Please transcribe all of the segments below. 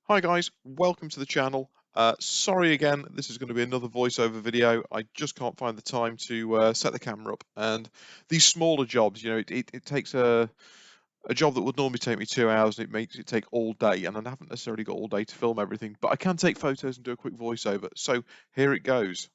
Hi guys, welcome to the channel. Sorry again, this is going to be another voiceover video. I just can't find the time to set the camera up. And these smaller jobs, it takes a job that would normally take me 2 hours and it makes it take all day. And I haven't necessarily got all day to film everything, but I can take photos and do a quick voiceover. So here it goes.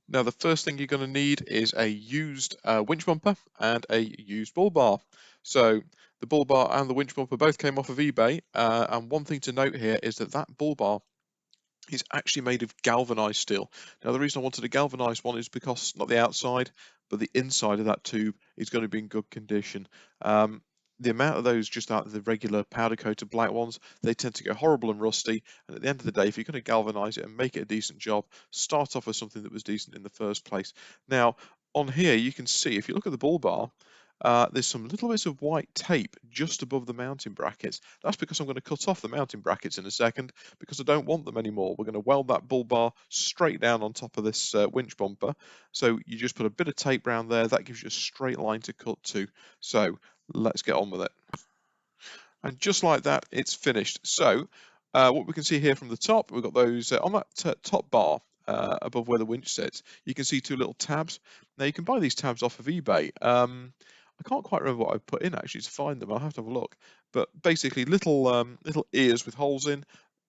Now, the first thing you're going to need is a used winch bumper and a used bull bar. So the bull bar and the winch bumper both came off of eBay. And one thing to note here is that that bull bar is actually made of galvanized steel. Now, the reason I wanted a galvanized one is because not the outside, but the inside of that tube is going to be in good condition. The amount of those just out of the regular powder coated black ones, they tend to go horrible and rusty. And at the end of the day, if you're going to galvanize it and make it a decent job, start off with something that was decent in the first place. Now, on here, you can see, if you look at the bull bar, there's some little bits of white tape just above the mounting brackets. That's because I'm going to cut off the mounting brackets in a second because I don't want them anymore. We're going to weld that bull bar straight down on top of this winch bumper. So you just put a bit of tape around there. That gives you a straight line to cut to. So let's get on with it. And just like that, it's finished. So what we can see here from the top, we've got those on that top bar above where the winch sits. You can see two little tabs. Now you can buy these tabs off of eBay. I can't quite remember what I put in actually to find them. I'll have to have a look. But basically, little ears with holes in.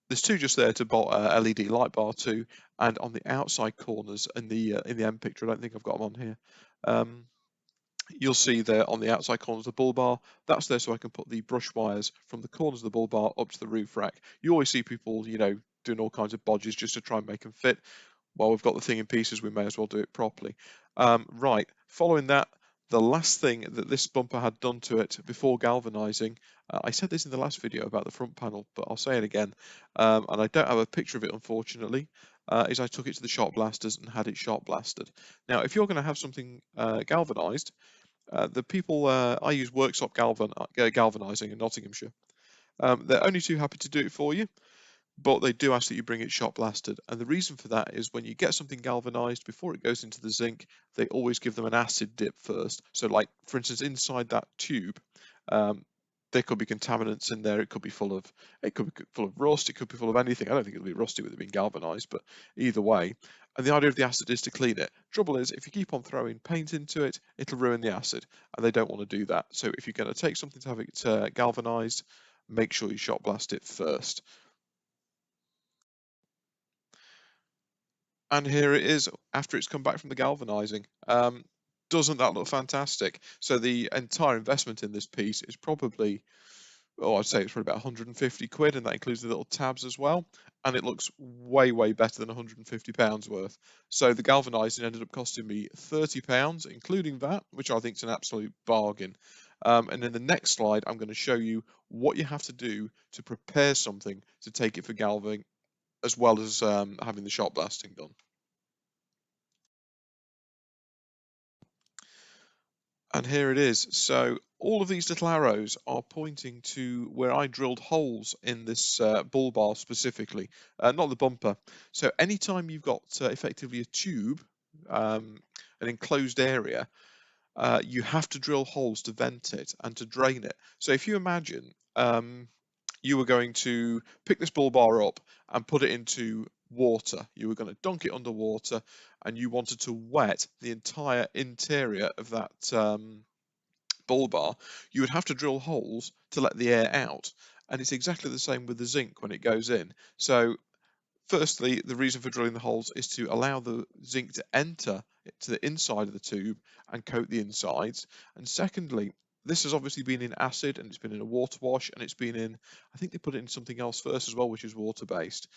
There's two just there to bolt LED light bar to, and on the outside corners in the end picture. I don't think I've got them on here. You'll see there on the outside corners of the bull bar, that's there so I can put the brush wires from the corners of the bull bar up to the roof rack. You always see people, doing all kinds of bodges just to try and make them fit. Well, we've got the thing in pieces, we may as well do it properly. Right, following that, the last thing that this bumper had done to it before galvanizing, I said this in the last video about the front panel, but I'll say it again, and I don't have a picture of it unfortunately, is I took it to the shot blasters and had it shot blasted. Now, if you're going to have something galvanized, the people I use Worksop Galvanizing in Nottinghamshire. They're only too happy to do it for you, but they do ask that you bring it shot blasted. And the reason for that is when you get something galvanized before it goes into the zinc, they always give them an acid dip first. So, like for instance, inside that tube, um, there could be contaminants in there. It could be full of rust. It could be full of anything. I don't think it'll be rusty with it being galvanized, but either way. And the idea of the acid is to clean it. Trouble is, if you keep on throwing paint into it, it'll ruin the acid, and they don't want to do that. So if you're going to take something to have it galvanized, make sure you shot blast it first. And here it is after it's come back from the galvanizing. Doesn't that look fantastic? So the entire investment in this piece is probably, I'd say it's probably about 150 quid, and that includes the little tabs as well. And it looks way, way better than 150 pounds worth. So the galvanizing ended up costing me 30 pounds, including that, which I think is an absolute bargain. And in the next slide, I'm going to show you what you have to do to prepare something to take it for galving, as well as having the shot blasting done. And here it is. So all of these little arrows are pointing to where I drilled holes in this bull bar specifically, not the bumper. So anytime you've got effectively a tube, an enclosed area, you have to drill holes to vent it and to drain it. So if you imagine you were going to pick this bull bar up and put it into water. You were going to dunk it underwater, and you wanted to wet the entire interior of that bull bar. You would have to drill holes to let the air out. And it's exactly the same with the zinc when it goes in. So firstly, the reason for drilling the holes is to allow the zinc to enter to the inside of the tube and coat the insides. And secondly, this has obviously been in acid, and it's been in a water wash, and it's been in, I think they put it in something else first as well, which is water based.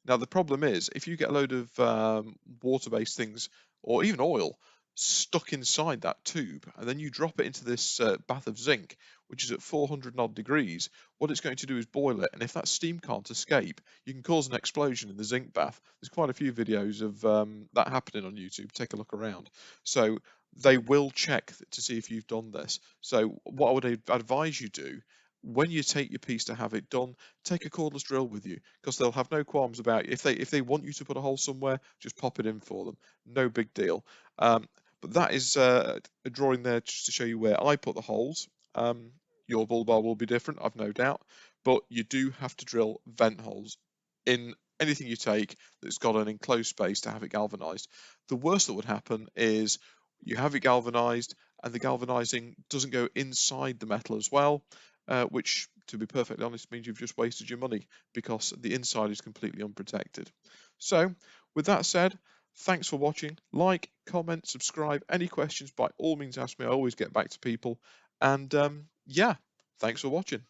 Now, the problem is if you get a load of water based things or even oil stuck inside that tube, and then you drop it into this bath of zinc, which is at 400 odd degrees, what it's going to do is boil it. And if that steam can't escape, you can cause an explosion in the zinc bath. There's quite a few videos of that happening on YouTube. Take a look around. So they will check to see if you've done this. So what I would advise you do when you take your piece to have it done, take a cordless drill with you, because they'll have no qualms about it. If they want you to put a hole somewhere, just pop it in for them. No big deal. But that is a drawing there just to show you where I put the holes. Your bull bar will be different, I've no doubt. but you do have to drill vent holes in anything you take that's got an enclosed space to have it galvanized. The worst that would happen is you have it galvanized and the galvanizing doesn't go inside the metal as well, which, to be perfectly honest, means you've just wasted your money because the inside is completely unprotected. So, with that said, thanks for watching. Like, comment, subscribe. Any questions, by all means, ask me. I always get back to people. And yeah, thanks for watching.